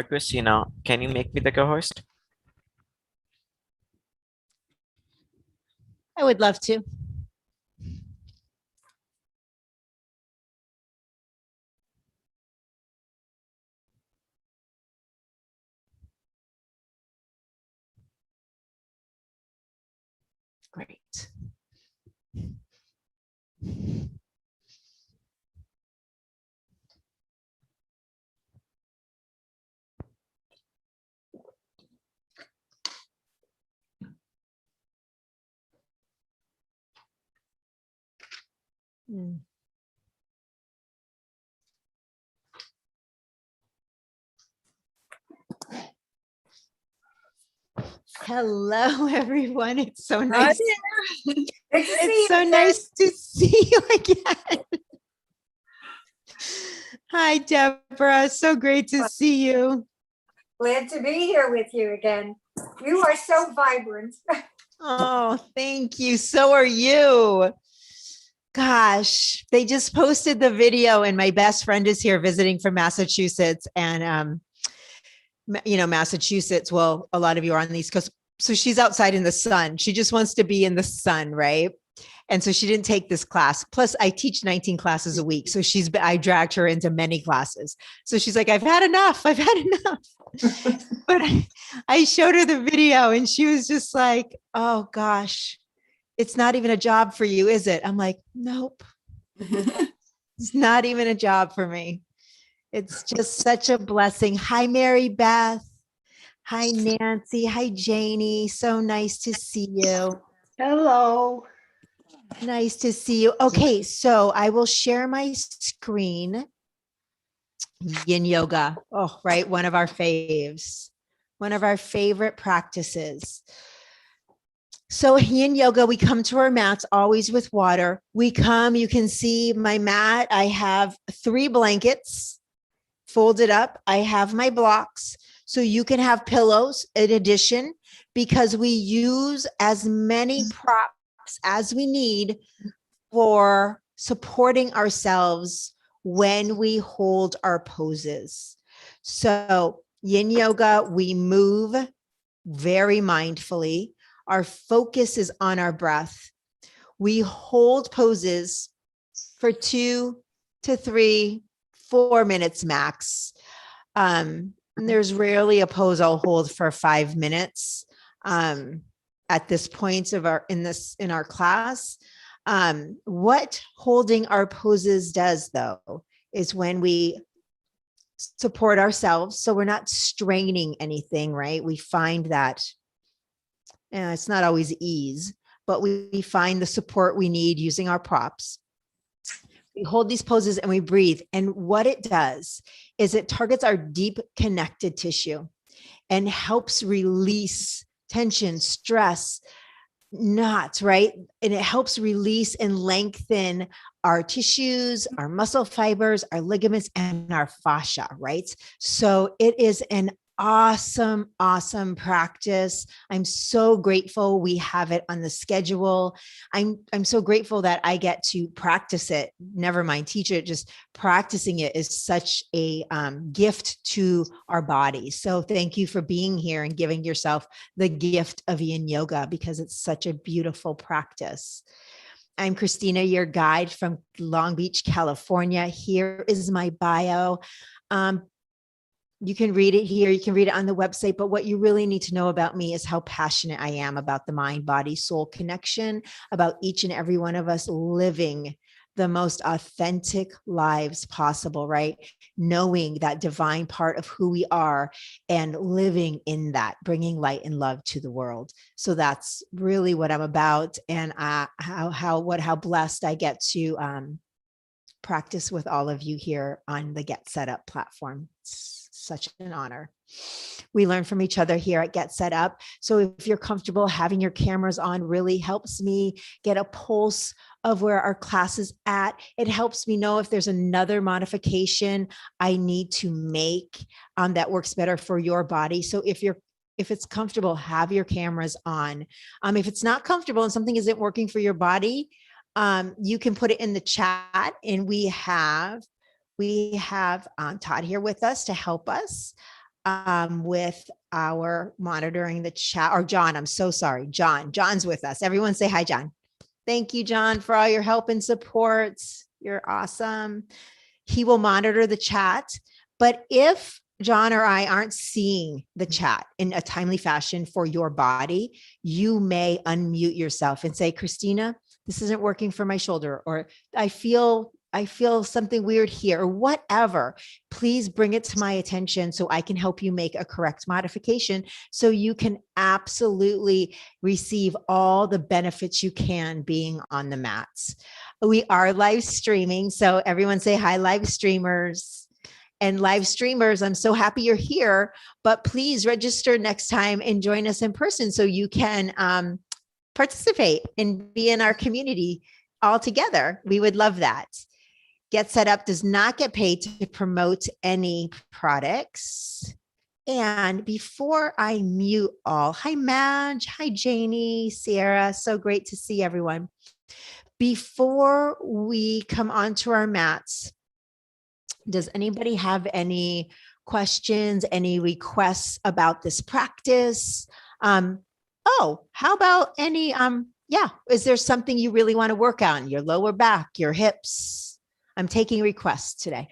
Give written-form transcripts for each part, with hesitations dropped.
Christina, can you make me the co-host? I would love to. Great. Mm. Hello, everyone. It's so nice. It's so nice to see you again. Hi, Deborah. So great to see you. Glad to be here with you again. You are so vibrant. Oh, thank you. So are you. Gosh, they just posted the video, and my best friend is here visiting from Massachusetts. And, Massachusetts, well, a lot of you are on the East Coast. So she's outside in the sun. She just wants to be in the sun, right? And so she didn't take this class. Plus, I teach 19 classes a week. So I dragged her into many classes. So she's like, I've had enough. But I showed her the video and she was just like, oh gosh, it's not even a job for you, is it? I'm like, nope. It's not even a job for me. It's just such a blessing. Hi, Mary Beth. Hi, Nancy. Hi, Janie. So nice to see you. Hello. Nice to see you. Okay, so I will share my screen. Yin yoga. Oh, right. One of our faves. One of our favorite practices. So yin yoga, we come to our mats always with water. We come, you can see my mat. I have 3 blankets folded up. I have my blocks. So you can have pillows in addition, because we use as many props as we need for supporting ourselves when we hold our poses. So yin yoga, we move very mindfully. Our focus is on our breath. We hold poses for 2 to 3, 4 minutes max. There's rarely a pose I'll hold for 5 minutes. At this point of in our class, what holding our poses does, though, is when we support ourselves, so we're not straining anything, right? We find that it's not always ease, but we find the support we need using our props. We hold these poses and we breathe. And what it does is it targets our deep connected tissue and helps release tension, stress, knots, right? And it helps release and lengthen our tissues, our muscle fibers, our ligaments, and our fascia, right? So it is an awesome, awesome practice. I'm so grateful we have it on the schedule. I'm so grateful that I get to practice it. Never mind teach it, just practicing it is such a gift to our bodies. So thank you for being here and giving yourself the gift of yin yoga, because it's such a beautiful practice. I'm Christina, your guide from Long Beach, California. Here is my bio. You can read it here. You can read it on the website. But what you really need to know about me is how passionate I am about the mind, body, soul connection, about each and every one of us living the most authentic lives possible, right? Knowing that divine part of who we are and living in that, bringing light and love to the world. So that's really what I'm about, and how blessed I get to practice with all of you here on the Get Set Up platform. It's such an honor. We learn from each other here at Get Set Up. So if you're comfortable, having your cameras on really helps me get a pulse of where our class is at. It helps me know if there's another modification I need to make that works better for your body. So if it's comfortable, have your cameras on. If it's not comfortable and something isn't working for your body, you can put it in the chat, and we have Todd here with us to help us. with our monitoring the chat, or John, I'm so sorry. John's with us. Everyone say hi, John. Thank you, John, for all your help and support. You're awesome. He will monitor the chat. But if John or I aren't seeing the chat in a timely fashion for your body, you may unmute yourself and say, Christina, this isn't working for my shoulder, or I feel something weird here, or whatever. Please bring it to my attention so I can help you make a correct modification so you can absolutely receive all the benefits you can being on the mats. We are live streaming, so everyone say hi, live streamers. And live streamers, I'm so happy you're here, but please register next time and join us in person so you can participate and be in our community all together. We would love that. Get Set Up does not get paid to promote any products. And before I mute all, hi Madge, hi Janie, Sierra, so great to see everyone. Before we come onto our mats, does anybody have any questions, any requests about this practice? How about any, is there something you really want to work on? Your lower back, your hips? I'm taking requests today.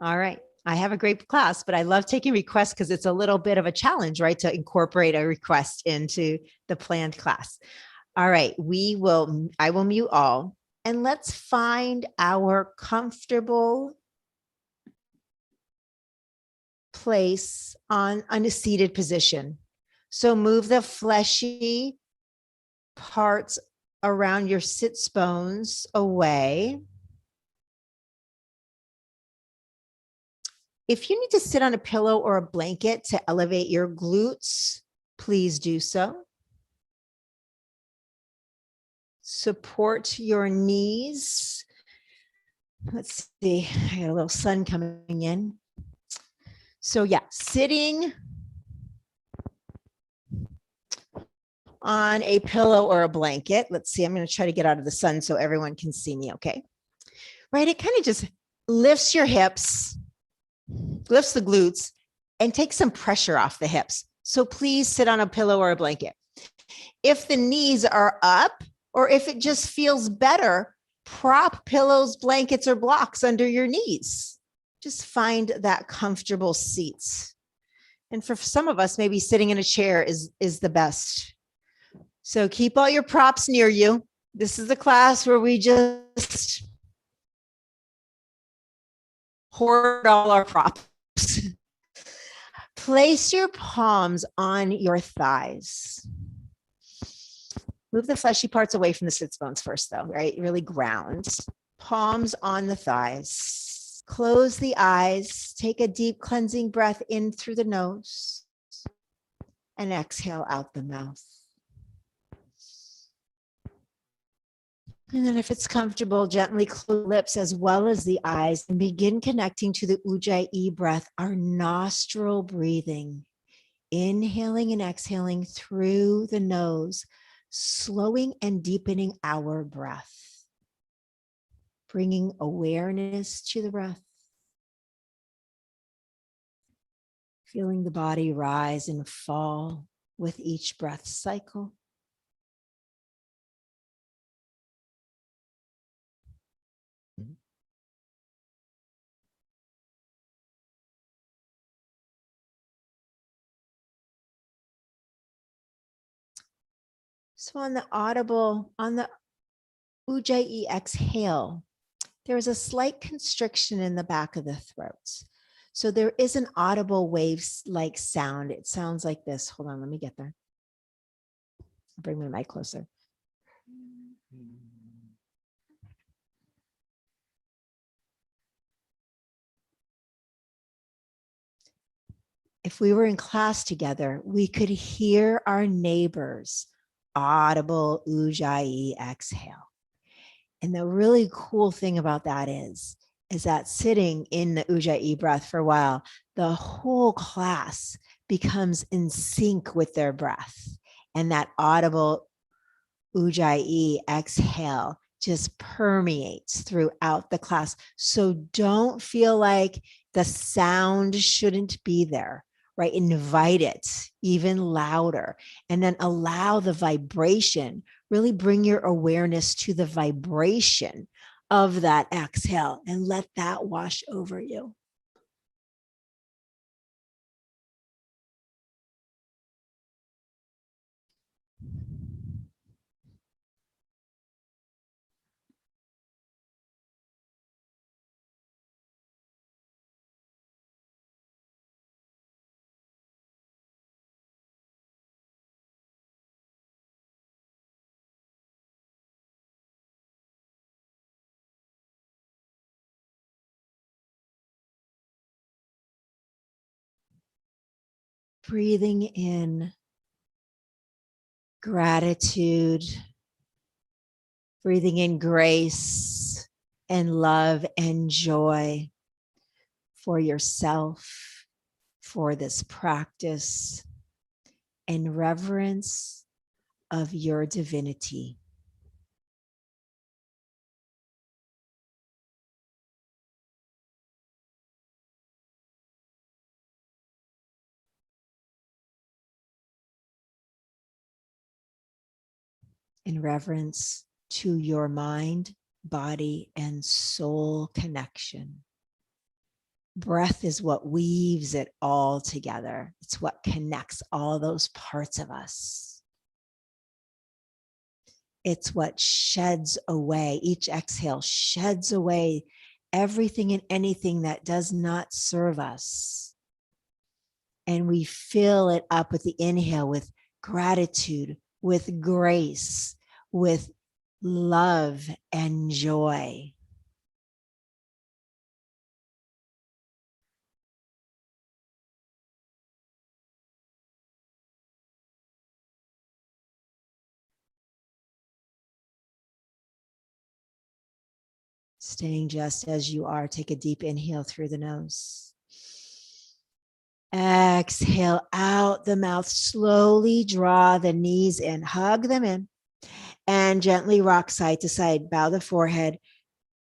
All right. I have a great class, but I love taking requests because it's a little bit of a challenge, right? To incorporate a request into the planned class. All right. I will mute all. And let's find our comfortable place on a seated position. So move the fleshy parts around your sits bones away. If you need to sit on a pillow or a blanket to elevate your glutes, please do so. Support your knees. Let's see, I got a little sun coming in. So yeah, sitting on a pillow or a blanket. Let's see, I'm going to try to get out of the sun so everyone can see me, okay? Right, it kind of just lifts your hips, lifts the glutes, and takes some pressure off the hips. So please sit on a pillow or a blanket. If the knees are up, or if it just feels better, prop pillows, blankets, or blocks under your knees. Just find that comfortable seat. And for some of us, maybe sitting in a chair is the best. So keep all your props near you. This is a class where we just hoard all our props. Place your palms on your thighs. Move the fleshy parts away from the sits bones first, though, right? Really ground. Palms on the thighs. Close the eyes. Take a deep cleansing breath in through the nose and exhale out the mouth. And then if it's comfortable, gently close the lips as well as the eyes and begin connecting to the Ujjayi breath, our nostril breathing. Inhaling and exhaling through the nose, slowing and deepening our breath. Bringing awareness to the breath. Feeling the body rise and fall with each breath cycle. So on the Ujjayi exhale, there is a slight constriction in the back of the throat. So there is an audible wave-like sound. It sounds like this. Hold on, let me get there. I'll bring my mic closer. If we were in class together, we could hear our neighbors' audible Ujjayi exhale. And the really cool thing about that is that sitting in the Ujjayi breath for a while, the whole class becomes in sync with their breath. And that audible Ujjayi exhale just permeates throughout the class. So don't feel like The sound shouldn't be there, right? Invite it even louder, and then allow the vibration. Really bring your awareness to the vibration of that exhale and let that wash over you. Breathing in gratitude, breathing in grace and love and joy for yourself, for this practice, and reverence of your divinity. In reverence to your mind, body, and soul connection. Breath is what weaves it all together. It's what connects all those parts of us. It's what sheds away, each exhale sheds away everything and anything that does not serve us. And we fill it up with the inhale with gratitude, with grace, with love and joy. Staying just as you are, take a deep inhale through the nose. Exhale out the mouth, slowly draw the knees in, hug them in, and gently rock side to side, bow the forehead.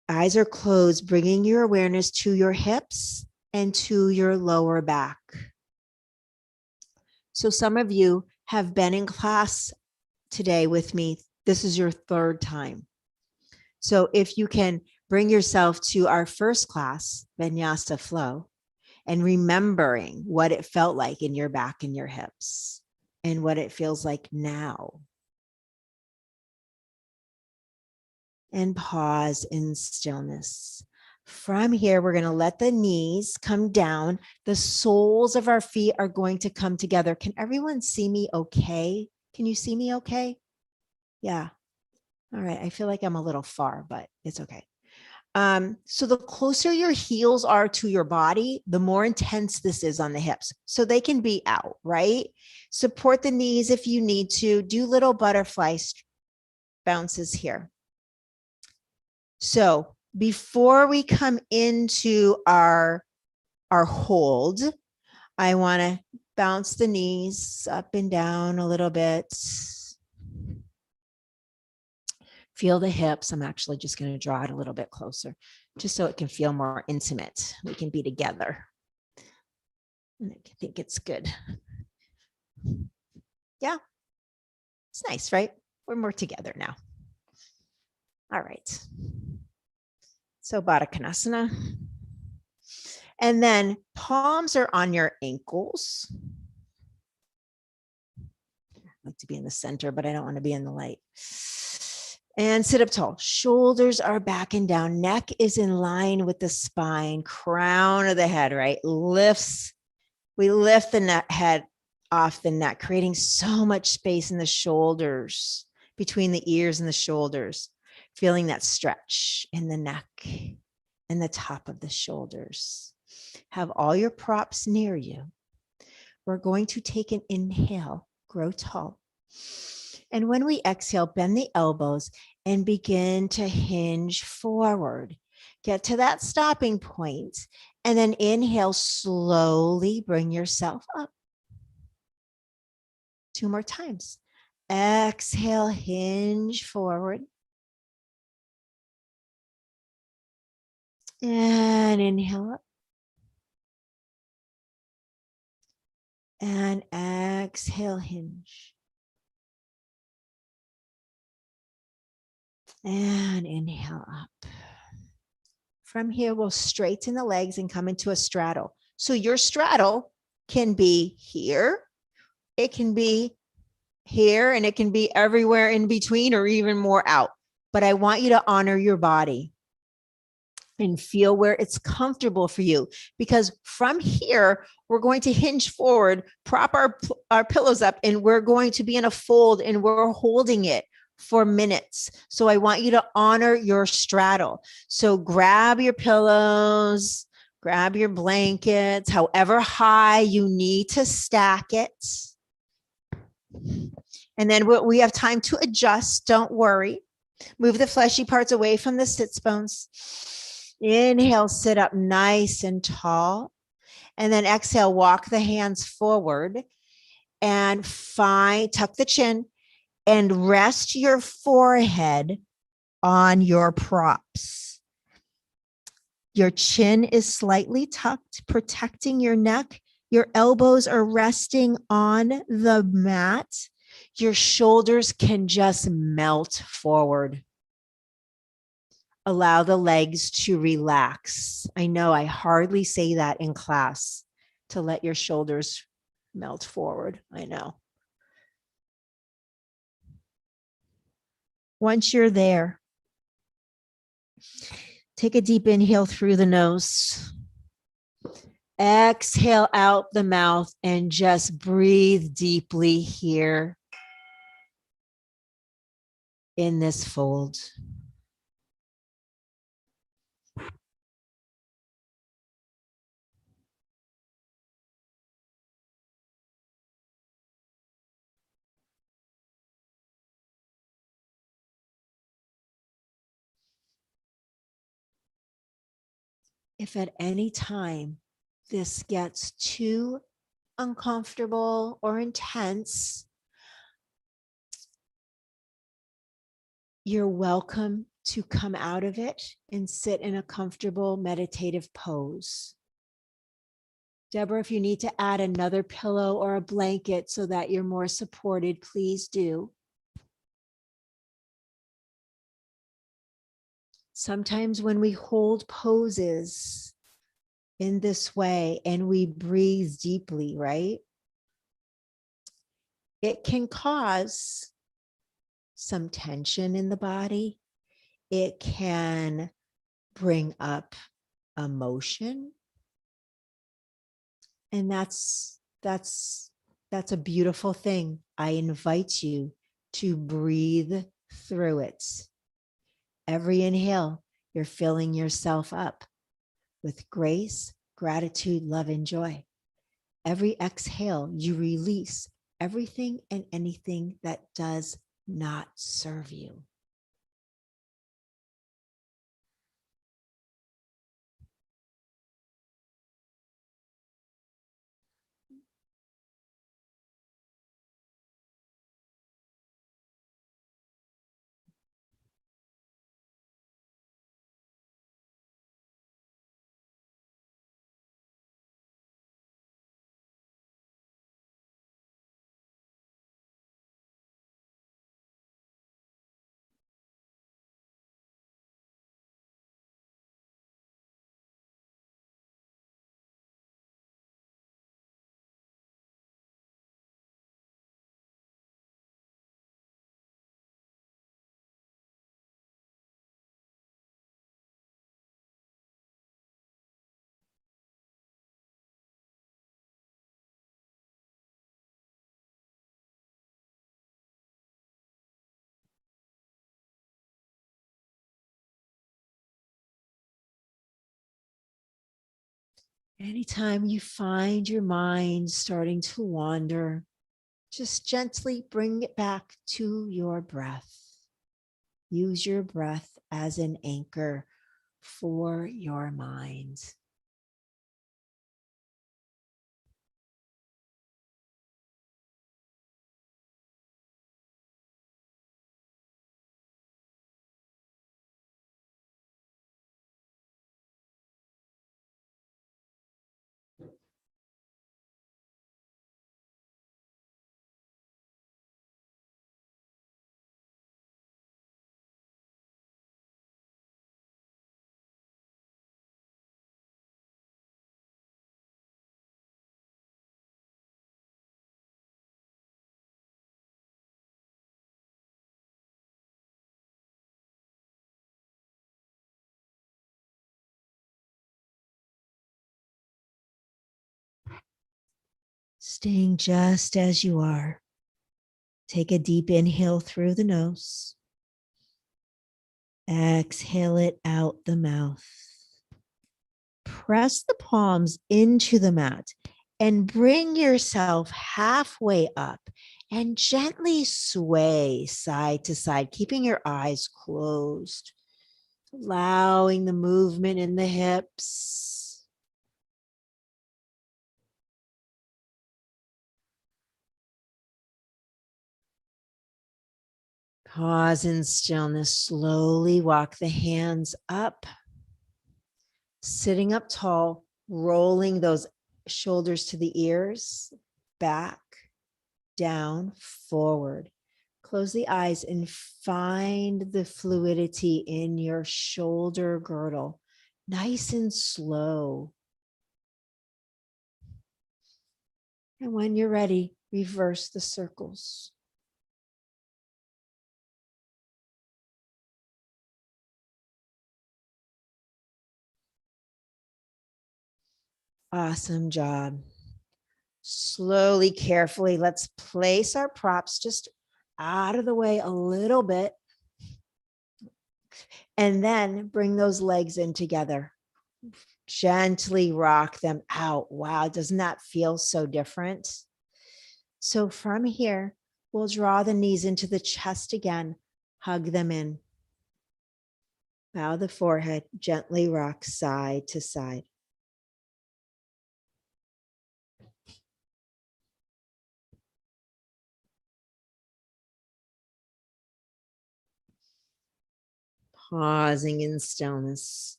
Eyes are closed, bringing your awareness to your hips and to your lower back. So some of you have been in class today with me. This is your third time. So if you can bring yourself to our first class, Vinyasa Flow, and remembering what it felt like in your back and your hips and what it feels like now. And pause in stillness. From here, we're going to let the knees come down. The soles of our feet are going to come together. Can everyone see me okay? Can you see me okay? Yeah. All right. I feel like I'm a little far, but it's okay. So the closer your heels are to your body, the more intense this is on the hips. So they can be out, right? Support the knees if you need to. Do little butterfly bounces here. So before we come into our hold, I want to bounce the knees up and down a little bit. Feel the hips. I'm actually just going to draw it a little bit closer, just so it can feel more intimate. We can be together. And I think it's good. Yeah, it's nice, right? We're more together now. All right. So Badakanasana. And then palms are on your ankles. I like to be in the center, but I don't want to be in the light. And sit up tall. Shoulders are back and down. Neck is in line with the spine. Crown of the head, right? Lifts. We lift the head off the neck, creating so much space in the shoulders, between the ears and the shoulders. Feeling that stretch in the neck and the top of the shoulders. Have all your props near you. We're going to take an inhale, grow tall. And when we exhale, bend the elbows and begin to hinge forward. Get to that stopping point, and then inhale, slowly bring yourself up. 2 more times. Exhale, hinge forward. And inhale up. And exhale, hinge. And inhale up. From here, we'll straighten the legs and come into a straddle. So your straddle can be here, it can be here, and it can be everywhere in between or even more out. But I want you to honor your body and feel where it's comfortable for you. Because from here, we're going to hinge forward, prop our pillows up, and we're going to be in a fold and we're holding it for minutes. So I want you to honor your straddle. So grab your pillows, grab your blankets, however high you need to stack it. And then we have time to adjust. Don't worry. Move the fleshy parts away from the sits bones. Inhale, sit up nice and tall. And then exhale, walk the hands forward and tuck the chin and rest your forehead on your props. Your chin is slightly tucked, protecting your neck. Your elbows are resting on the mat. Your shoulders can just melt forward. Allow the legs to relax. I know I hardly say that in class, to let your shoulders melt forward. I know. Once you're there, take a deep inhale through the nose. Exhale out the mouth and just breathe deeply here in this fold. If at any time this gets too uncomfortable or intense, you're welcome to come out of it and sit in a comfortable meditative pose. Deborah, if you need to add another pillow or a blanket so that you're more supported, please do. Sometimes when we hold poses in this way and we breathe deeply, right? It can cause some tension in the body. It can bring up emotion. And that's a beautiful thing. I invite you to breathe through it. Every inhale, you're filling yourself up with grace, gratitude, love, and joy. Every exhale, you release everything and anything that does not serve you. Anytime you find your mind starting to wander, just gently bring it back to your breath. Use your breath as an anchor for your mind. Staying just as you are. Take a deep inhale through the nose. Exhale it out the mouth. Press the palms into the mat and bring yourself halfway up and gently sway side to side, keeping your eyes closed, allowing the movement in the hips. Pause in stillness. Slowly walk the hands up, sitting up tall, rolling those shoulders to the ears, back, down, forward. Close the eyes and find the fluidity in your shoulder girdle, nice and slow. And when you're ready, reverse the circles. Awesome job. Slowly, carefully, let's place our props just out of the way a little bit. And then bring those legs in together. Gently rock them out. Wow, doesn't that feel so different? So from here, we'll draw the knees into the chest again. Hug them in. Bow the forehead, gently rock side to side. Pausing in stillness.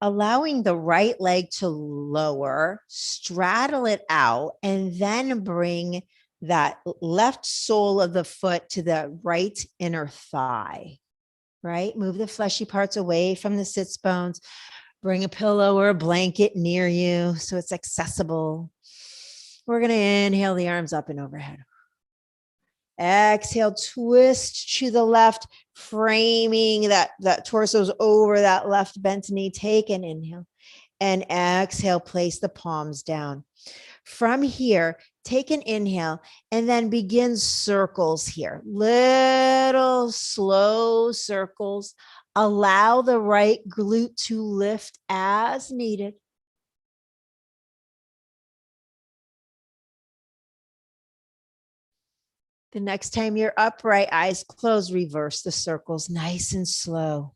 Allowing the right leg to lower, straddle it out, and then bring that left sole of the foot to the right inner thigh, right? Move the fleshy parts away from the sits bones. Bring a pillow or a blanket near you so it's accessible. We're going to inhale the arms up and overhead. Exhale, twist to the left, framing that torso's over that left bent knee. Take an inhale and exhale, place the palms down. From here, take an inhale and then begin circles here. Little slow circles. Allow the right glute to lift as needed. The next time you're upright, eyes closed, reverse the circles nice and slow.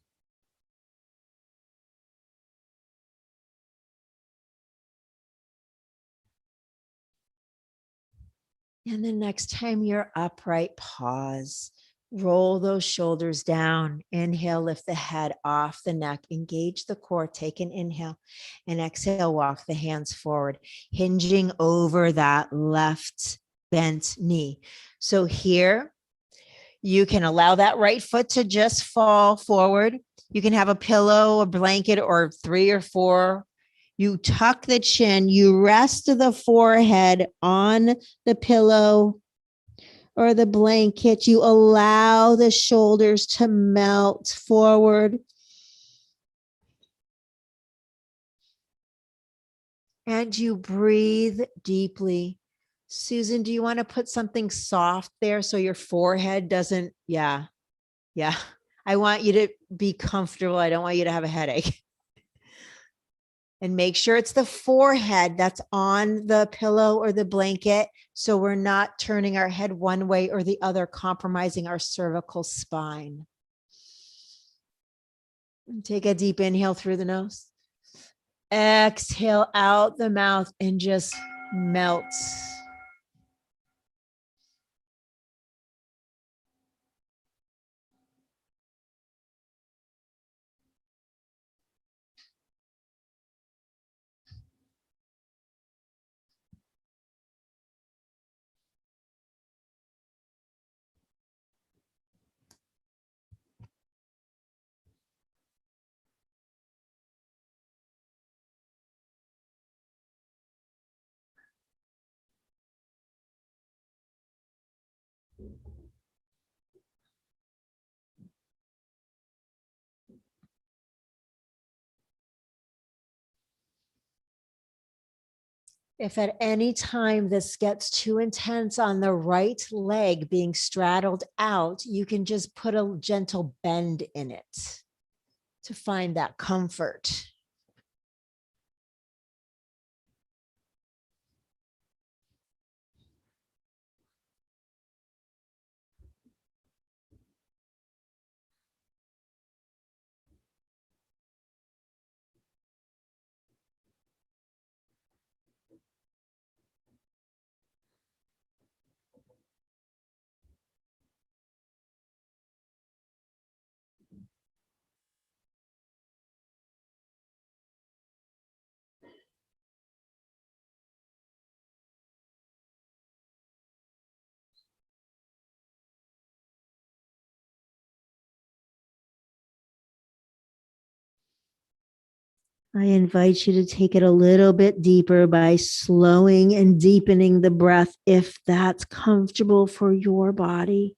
And the next time you're upright, pause. Roll those shoulders down. Inhale, lift the head off the neck. Engage the core. Take an inhale. And exhale, walk the hands forward, hinging over that left bent knee. So here, you can allow that right foot to just fall forward. You can have a pillow, a blanket, or 3 or 4. You tuck the chin, you rest the forehead on the pillow or the blanket. You allow the shoulders to melt forward. And you breathe deeply. Susan, do you want to put something soft there so your forehead doesn't? Yeah. I want you to be comfortable. I don't want you to have a headache. And make sure it's the forehead that's on the pillow or the blanket, so we're not turning our head one way or the other, compromising our cervical spine. And take a deep inhale through the nose. Exhale out the mouth and just melt. If at any time this gets too intense on the right leg being straddled out, you can just put a gentle bend in it to find that comfort. I invite you to take it a little bit deeper by slowing and deepening the breath if that's comfortable for your body.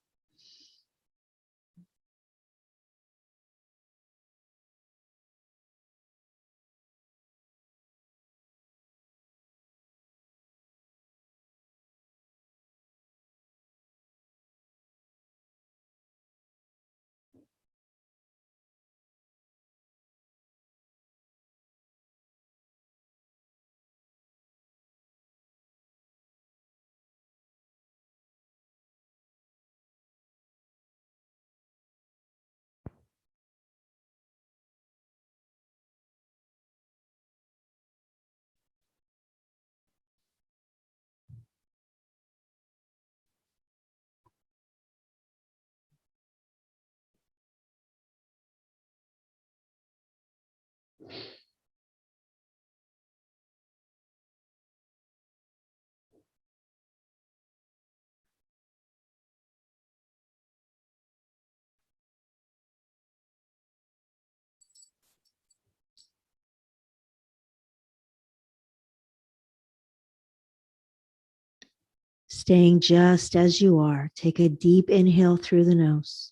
Staying just as you are. Take a deep inhale through the nose.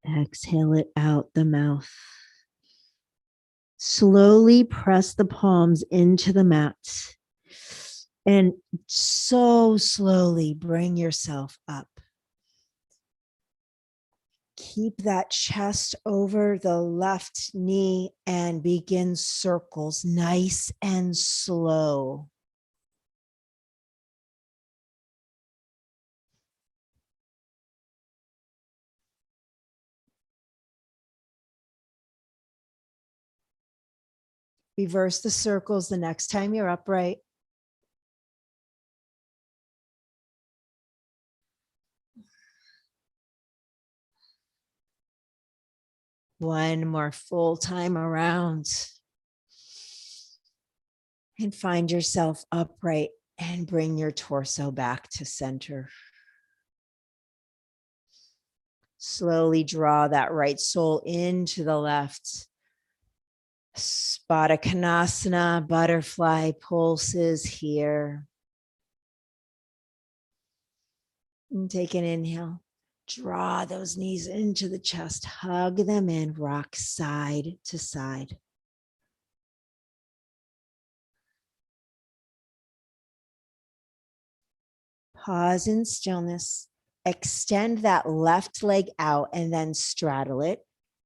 Exhale it out the mouth. Slowly press the palms into the mat. And so slowly bring yourself up. Keep that chest over the left knee and begin circles nice and slow. Reverse the circles the next time you're upright. One more full time around. And find yourself upright and bring your torso back to center. Slowly draw that right sole into the left. Badakanasana, butterfly pulses here. And take an inhale. Draw those knees into the chest. Hug them in. Rock side to side. Pause in stillness. Extend that left leg out and then straddle it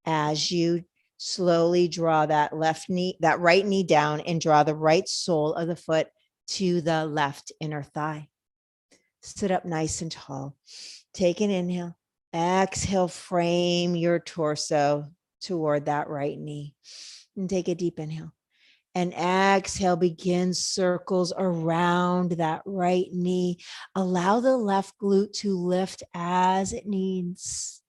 as you slowly draw that right knee down and draw the right sole of the foot to the left inner thigh. Sit up nice and tall. Take an inhale. Exhale, frame your torso toward that right knee. And take a deep inhale. And exhale, begin circles around that right knee. Allow the left glute to lift as it needs.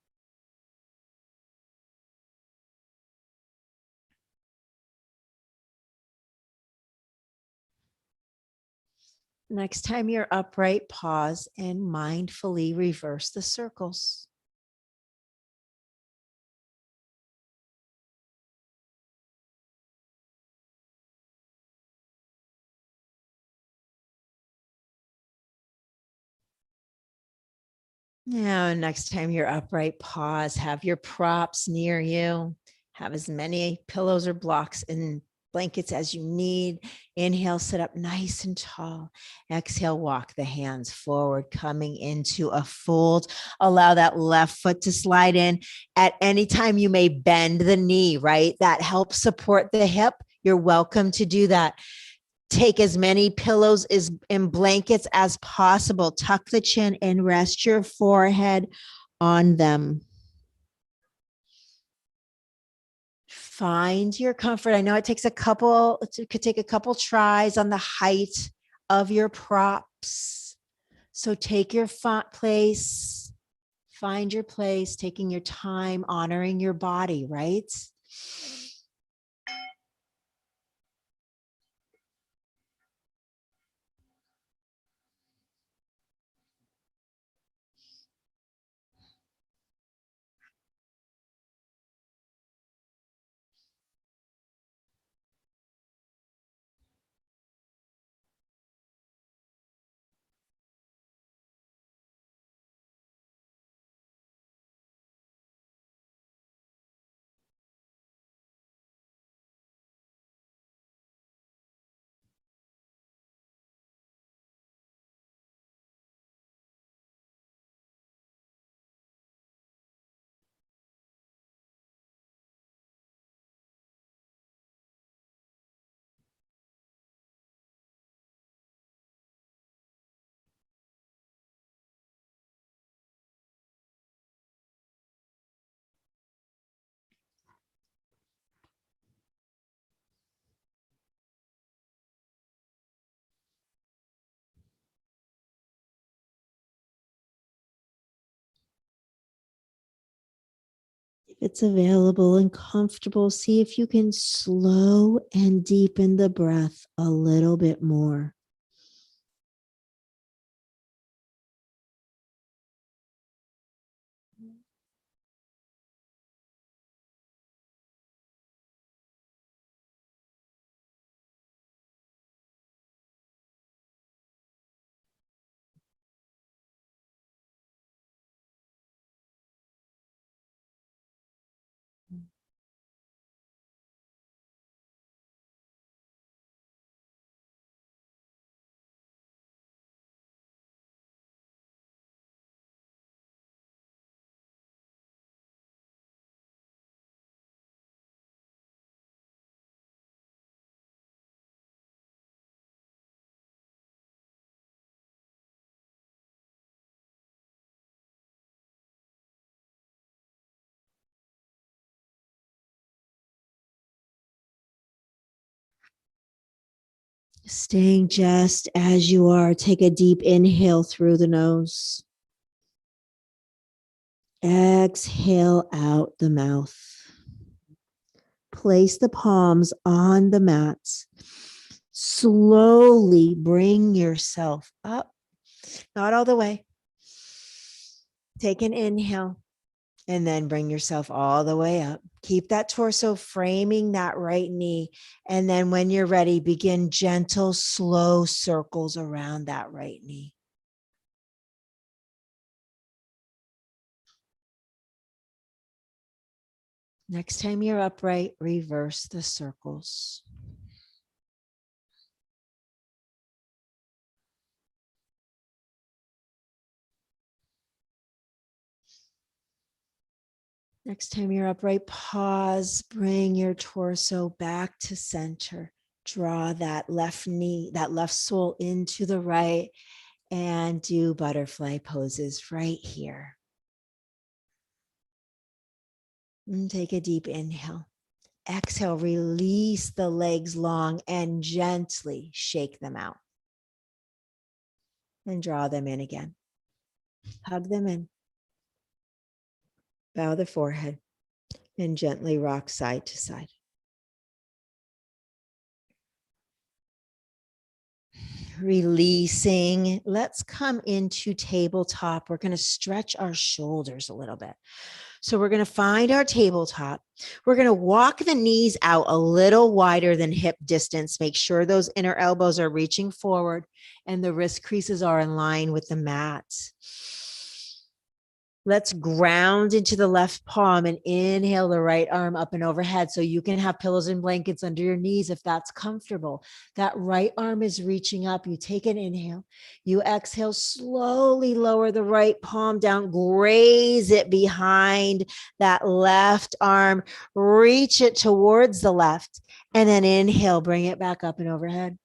Next time you're upright, pause and mindfully reverse the circles. Now, next time you're upright, pause, have your props near you, have as many pillows or blocks in blankets as you need. Inhale, sit up nice and tall. Exhale, walk the hands forward, coming into a fold. Allow that left foot to slide in. At any time, you may bend the knee, right? That helps support the hip. You're welcome to do that. Take as many pillows and blankets as possible. Tuck the chin and rest your forehead on them. Find your comfort. I know it could take a couple tries on the height of your props. So take your place, find your place, taking your time, honoring your body, right? If it's available and comfortable, see if you can slow and deepen the breath a little bit more. Staying just as you are, take a deep inhale through the nose. Exhale out the mouth. Place the palms on the mat. Slowly bring yourself up, not all the way. Take an inhale and then bring yourself all the way up. Keep that torso framing that right knee. And then when you're ready, begin gentle, slow circles around that right knee. Next time you're upright, reverse the circles. Next time you're upright, pause, bring your torso back to center. Draw that left knee, that left sole into the right, and do butterfly poses right here. And take a deep inhale. Exhale, release the legs long and gently shake them out. And draw them in again. Hug them in. Bow the forehead and gently rock side to side. Releasing. Let's come into tabletop. We're going to stretch our shoulders a little bit. So we're going to find our tabletop. We're going to walk the knees out a little wider than hip distance. Make sure those inner elbows are reaching forward and the wrist creases are in line with the mat. Let's ground into the left palm and inhale the right arm up and overhead. So you can have pillows and blankets under your knees if that's comfortable. That right arm is reaching up. You take an inhale. You exhale, slowly lower the right palm down, graze it behind that left arm, reach it towards the left, and then inhale, bring it back up and overhead.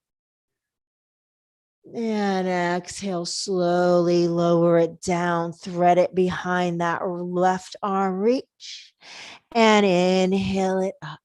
And exhale, slowly lower it down, thread it behind that left arm, reach, and inhale it up.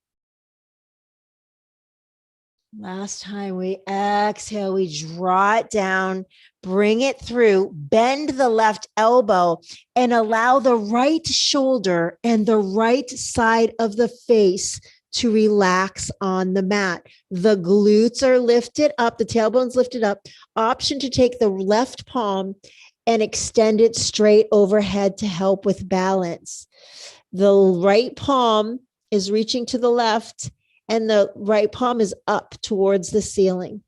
Last time we exhale, we draw it down, bring it through, bend the left elbow, and allow the right shoulder and the right side of the face to relax on the mat. The glutes are lifted up, the tailbone's lifted up. Option to take the left palm and extend it straight overhead to help with balance. The right palm is reaching to the left, and the right palm is up towards the ceiling.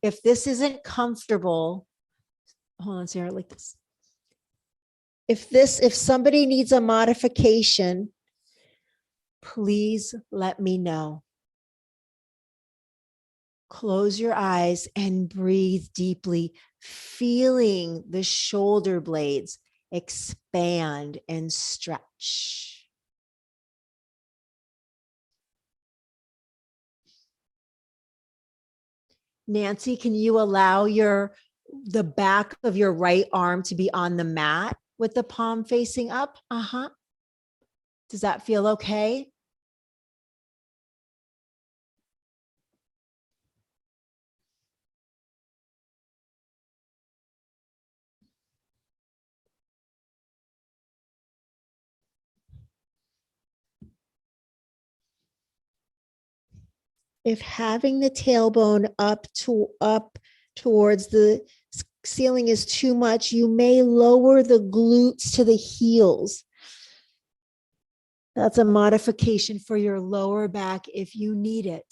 If this isn't comfortable, hold on, Sarah, like this. If somebody needs a modification, please let me know. Close your eyes and breathe deeply, feeling the shoulder blades expand and stretch. Nancy, can you allow the back of your right arm to be on the mat with the palm facing up? Does that feel okay? If having the tailbone up towards the ceiling is too much, you may lower the glutes to the heels. That's a modification for your lower back if you need it.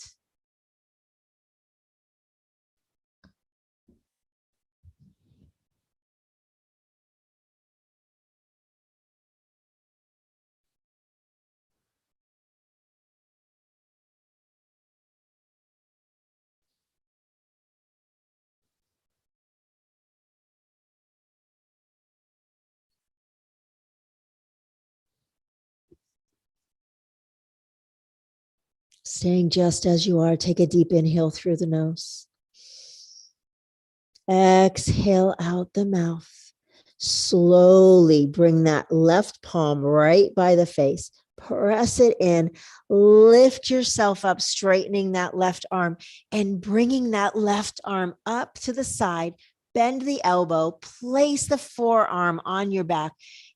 Staying just as you are, take a deep inhale through the nose. Exhale out the mouth. Slowly bring that left palm right by the face. Press it in. Lift yourself up, straightening that left arm and bringing that left arm up to the side. Bend the elbow, place the forearm on your back,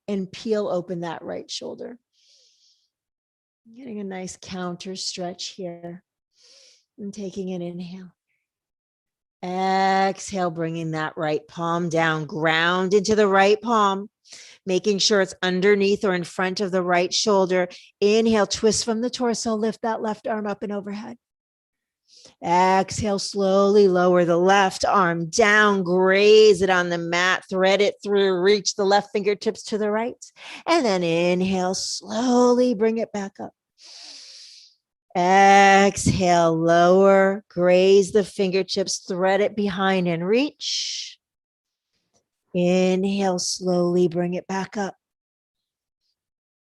and peel open that right shoulder. Getting a nice counter stretch here and taking an inhale. Exhale, bringing that right palm down, ground into the right palm, making sure it's underneath or in front of the right shoulder. Inhale, twist from the torso, lift that left arm up and overhead. Exhale, slowly lower the left arm down, graze it on the mat, thread it through, reach the left fingertips to the right. And then inhale, slowly bring it back up. Exhale, lower, graze the fingertips, thread it behind and reach. Inhale, slowly bring it back up.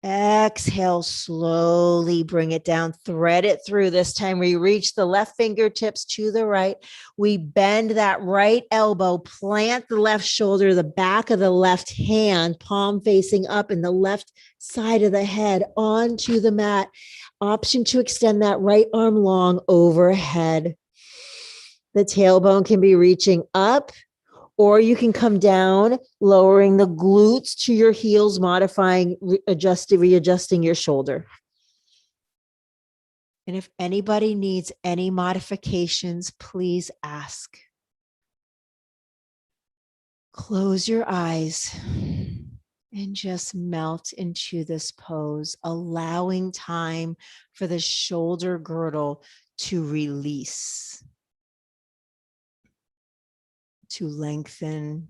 Exhale, slowly bring it down, thread it through. This time we reach the left fingertips to the right. We bend that right elbow, plant the left shoulder, the back of the left hand, palm facing up, and the left side of the head onto the mat. Option to extend that right arm long overhead. The tailbone can be reaching up, or you can come down, lowering the glutes to your heels, modifying, readjusting your shoulder. And if anybody needs any modifications, please ask. Close your eyes and just melt into this pose, allowing time for the shoulder girdle to release, to lengthen.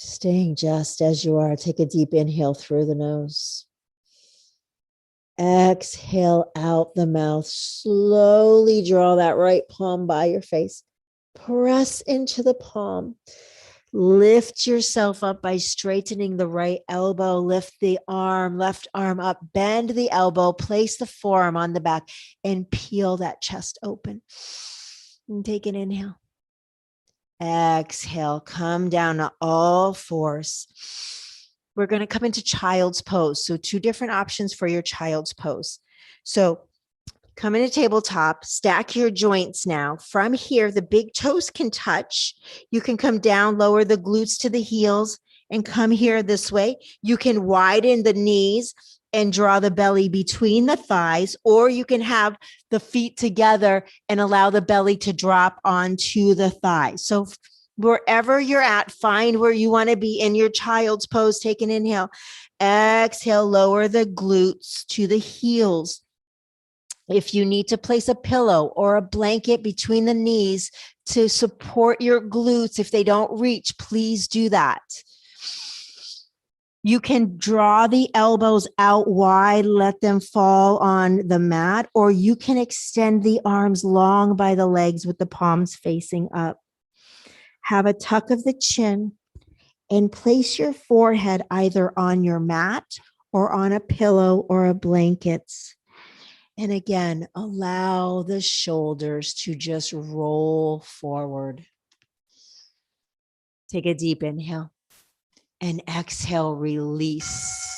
Staying just as you are. Take a deep inhale through the nose. Exhale out the mouth. Slowly draw that right palm by your face. Press into the palm. Lift yourself up by straightening the right elbow. Lift the arm, left arm up. Bend the elbow. Place the forearm on the back and peel that chest open. And take an inhale. Exhale. Come down to all fours. We're going to come into child's pose. So 2 different options for your child's pose. So come into tabletop, stack your joints now. From here, the big toes can touch. You can come down, lower the glutes to the heels, and come here this way. You can widen the knees and draw the belly between the thighs, or you can have the feet together and allow the belly to drop onto the thighs. So wherever you're at, find where you want to be in your child's pose. Take an inhale. Exhale, lower the glutes to the heels. If you need to place a pillow or a blanket between the knees to support your glutes, if they don't reach, please do that. You can draw the elbows out wide, let them fall on the mat, or you can extend the arms long by the legs with the palms facing up. Have a tuck of the chin and place your forehead either on your mat or on a pillow or a blanket. And again, allow the shoulders to just roll forward. Take a deep inhale and exhale, release.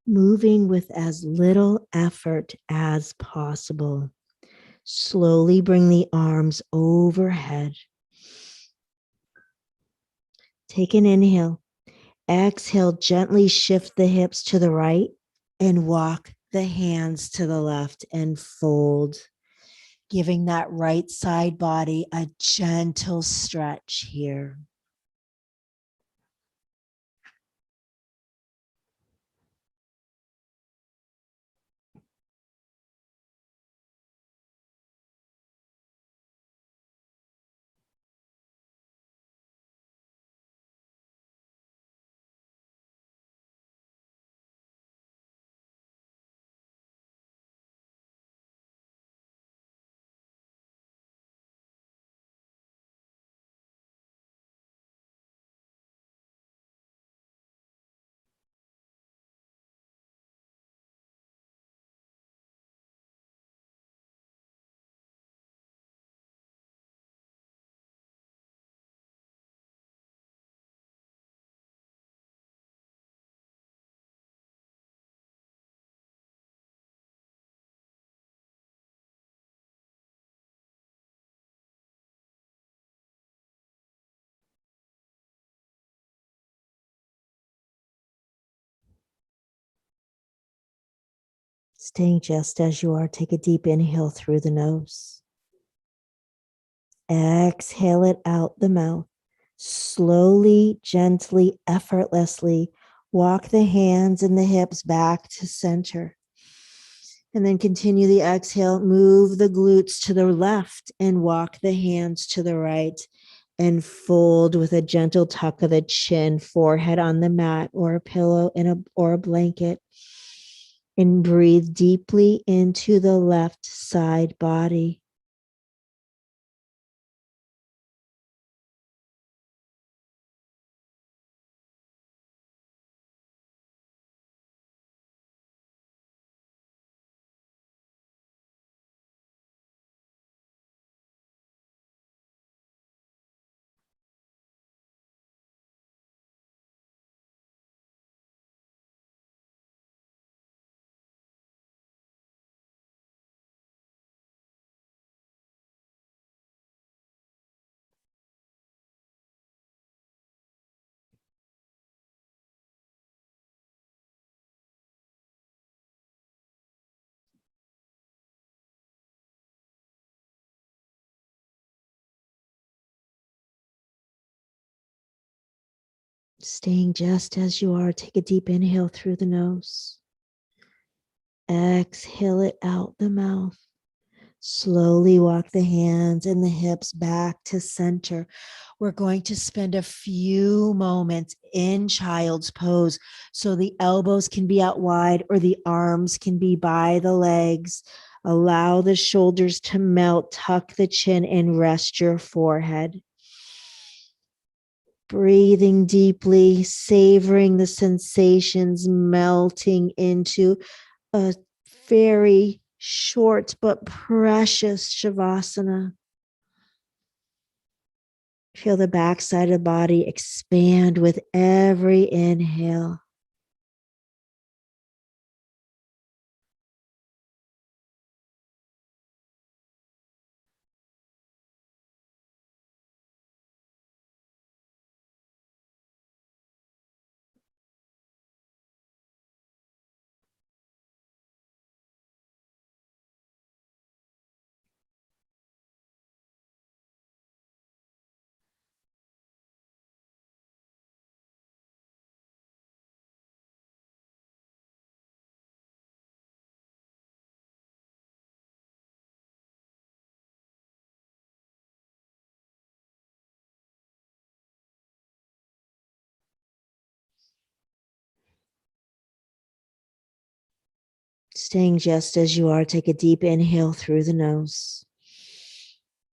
Moving with as little effort as possible. Slowly bring the arms overhead. Take an inhale. Exhale, gently shift the hips to the right and walk the hands to the left and fold, giving that right side body a gentle stretch here. Staying just as you are, take a deep inhale through the nose. Exhale it out the mouth. Slowly, gently, effortlessly walk the hands and the hips back to center. And then continue the exhale. Move the glutes to the left and walk the hands to the right. And fold with a gentle tuck of the chin, forehead on the mat or a pillow or a blanket. And breathe deeply into the left side body. Staying just as you are, take a deep inhale through the nose. Exhale it out the mouth. Slowly walk the hands and the hips back to center. We're going to spend a few moments in child's pose. So the elbows can be out wide or the arms can be by the legs. Allow the shoulders to melt, tuck the chin and rest your forehead. Breathing deeply, savoring the sensations, melting into a very short but precious Shavasana. Feel the backside of the body expand with every inhale. Staying just as you are, take a deep inhale through the nose.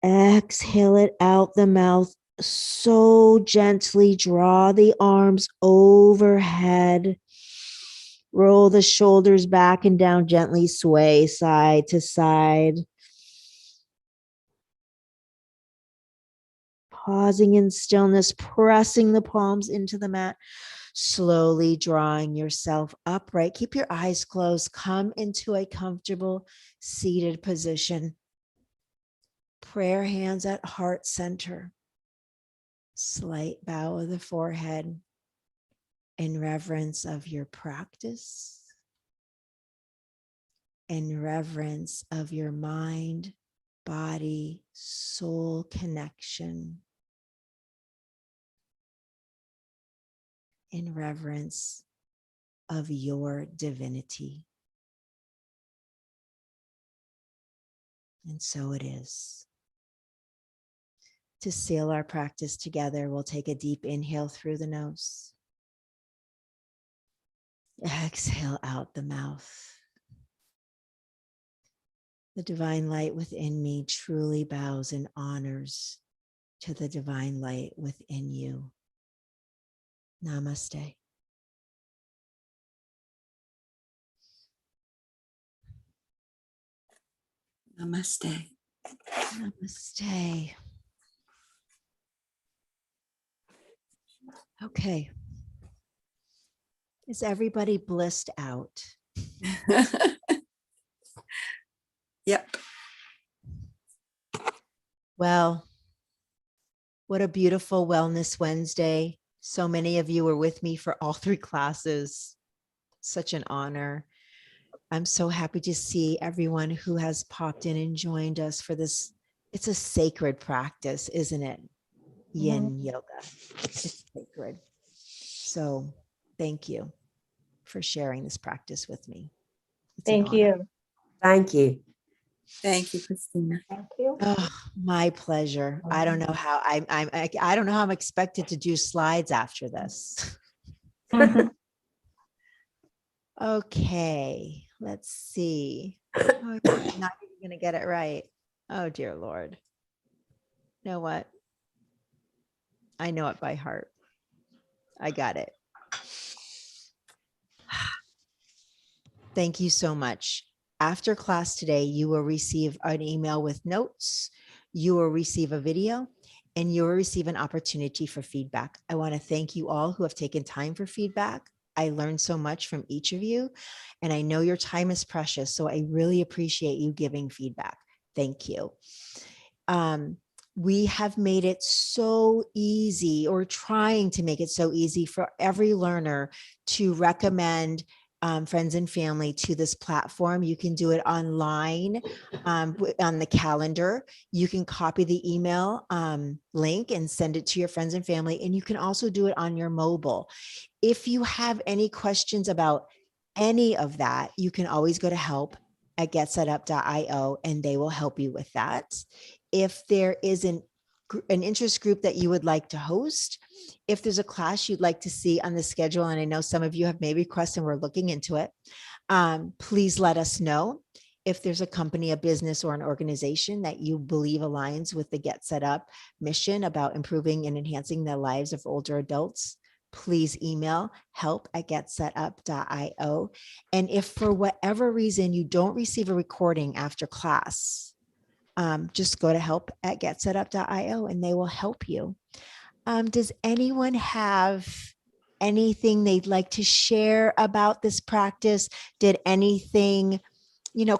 Exhale it out the mouth. So gently draw the arms overhead. Roll the shoulders back and down, gently sway side to side. Pausing in stillness, pressing the palms into the mat. Slowly drawing yourself upright. Keep your eyes closed. Come into a comfortable seated position. Prayer hands at heart center. Slight bow of the forehead in reverence of your practice, in reverence of your mind, body, soul connection, in reverence of your divinity. And so it is. To seal our practice together, we'll take a deep inhale through the nose. Exhale out the mouth. The divine light within me truly bows and honors to the divine light within you. Namaste. Namaste. Namaste. Okay. Is everybody blissed out? Yep. Well, what a beautiful Wellness Wednesday. So many of you were with me for all 3 classes. Such an honor. I'm so happy to see everyone who has popped in and joined us for this. It's a sacred practice, isn't it? Yin yoga. It's sacred. So thank you for sharing this practice with me. It's an Thank honor. you. Thank you. Thank you, Christina. Thank you. Oh, my pleasure. I don't know how I don't know how I'm expected to do slides after this. Okay, let's see. Oh, I'm not even gonna get it right. Oh, dear Lord. You know what? I know it by heart. I got it. Thank you so much. After class today, you will receive an email with notes, you will receive a video, and you will receive an opportunity for feedback. I want to thank you all who have taken time for feedback. I learned so much from each of you, and I know your time is precious, so I really appreciate you giving feedback. Thank you. We have made it so easy, or trying to make it so easy, for every learner to recommend friends and family to this platform. You can do it online on the calendar. You can copy the email link and send it to your friends and family. And you can also do it on your mobile. If you have any questions about any of that, you can always go to help@getsetup.io and they will help you with that. If there is an interest group that you would like to host, if there's a class you'd like to see on the schedule, and I know some of you have made requests and we're looking into it, please let us know. If there's a company, a business, or an organization that you believe aligns with the Get Set Up mission about improving and enhancing the lives of older adults, please email help@getsetup.io. And if for whatever reason you don't receive a recording after class, just go to help@getsetup.io and they will help you. Does anyone have anything they'd like to share about this practice? Did anything,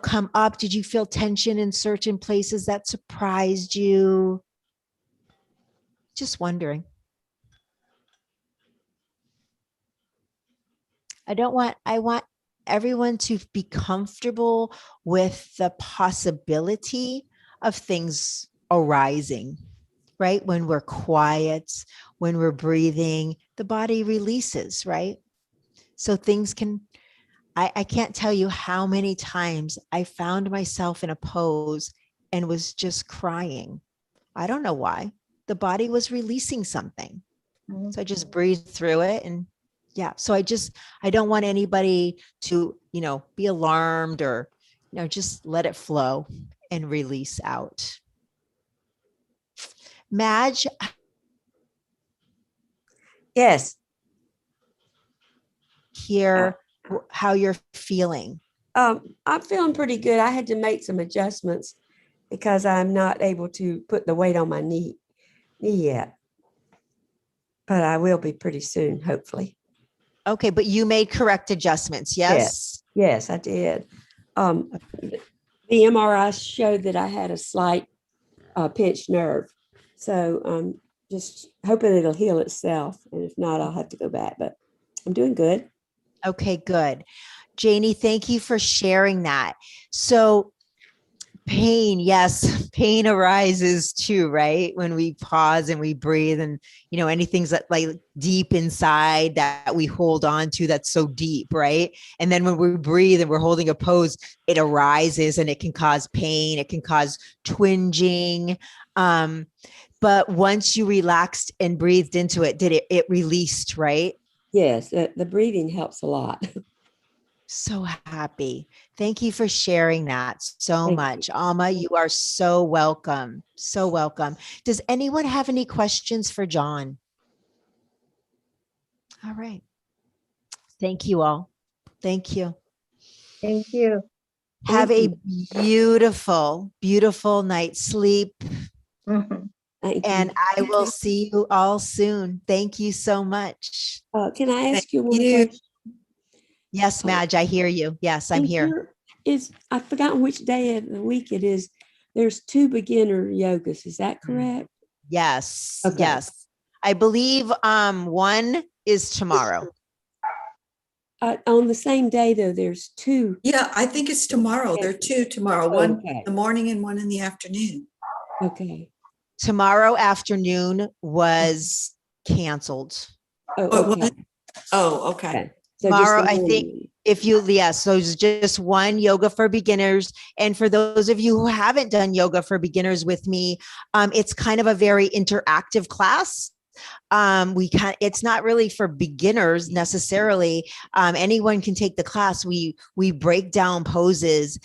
come up? Did you feel tension in certain places that surprised you? Just wondering. I want everyone to be comfortable with the possibility of things arising, right? When we're quiet, when we're breathing, the body releases, right? So things can, I can't tell you how many times I found myself in a pose and was just crying. I don't know why. The body was releasing something. So I just breathed through it. And yeah, so I don't want anybody to, be alarmed, or, just let it flow and release out. Madge, Yes. hear how you're feeling. I'm feeling pretty good. I had to make some adjustments because I'm not able to put the weight on my knee yet. But I will be pretty soon, hopefully. Okay, but you made correct adjustments, yes? Yes, I did. The MRI showed that I had a slight pinched nerve. So I'm just hoping it'll heal itself. And if not, I'll have to go back. But I'm doing good. Okay, good. Janie, thank you for sharing that. So pain, yes, pain arises too, right? When we pause and we breathe, and anything's that like deep inside that we hold on to, that's so deep, right? And then when we breathe and we're holding a pose, it arises and it can cause pain, it can cause twinging. But once you relaxed and breathed into it, it released, right? Yes, the breathing helps a lot. So happy. Thank you for sharing that so Thank much. Alma, you are so welcome. So welcome. Does anyone have any questions for John? All right. Thank you all. Thank you. Thank you. Have Thank a beautiful, beautiful night's sleep. Mhm. Thank And you. I will see you all soon. Thank you so much. Can I ask you one you. question? Yes, Madge, I hear you. Yes, I'm here. I've forgotten which day of the week it is. There's 2 beginner yogas. Is that correct? Yes. Okay. Yes. I believe one is tomorrow. On the same day, though, there's two. Yeah, I think it's tomorrow. There are two tomorrow, one Okay. in the morning and one in the afternoon. Okay. Tomorrow afternoon was canceled. Oh, Oh, okay. what? Oh, okay. Okay. So just Tomorrow, the I think morning. if you, yes, so it's just one yoga for beginners. And for those of you who haven't done yoga for beginners with me, it's kind of a very interactive class. It's not really for beginners necessarily. Anyone can take the class. We break down poses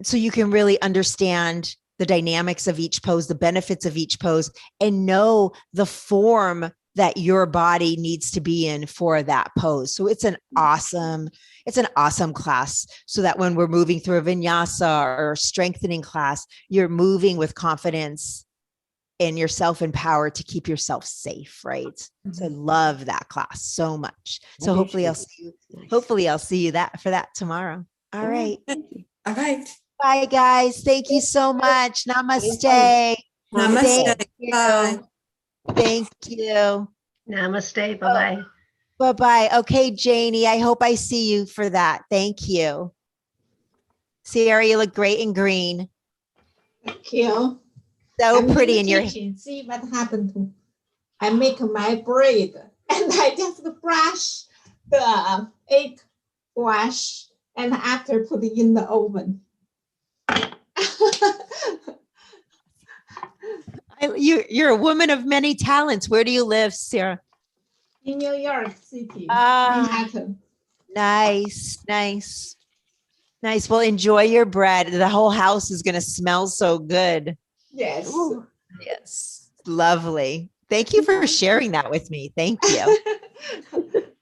so you can really understand the dynamics of each pose, the benefits of each pose, and know the form that your body needs to be in for that pose. So it's an awesome class, so that when we're moving through a vinyasa or strengthening class, you're moving with confidence and yourself empowered to keep yourself safe, right? So I love that class so much. So do hopefully too. I'll see you. Nice. Hopefully I'll see you for that tomorrow. All Yeah. right. All right. Bye guys. Thank you so much. Namaste. Namaste. Thank you. Bye. Thank you. Namaste. Bye-bye. Bye-bye. Okay, Janie, I hope I see you for that. Thank you. Sierra, you look great in green. Thank you. So I'm pretty new in your teaching. See what happened to I make my braid and I just brush the egg wash and after putting in the oven. You're a woman of many talents. Where do you live, Sarah? In New York City, Ah, Manhattan. nice. Well, enjoy your bread. The whole house is going to smell so good. Yes. Ooh, yes. Lovely. Thank you for sharing that with me. Thank you.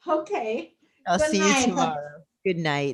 Okay. I'll Good see night. you tomorrow. Good night.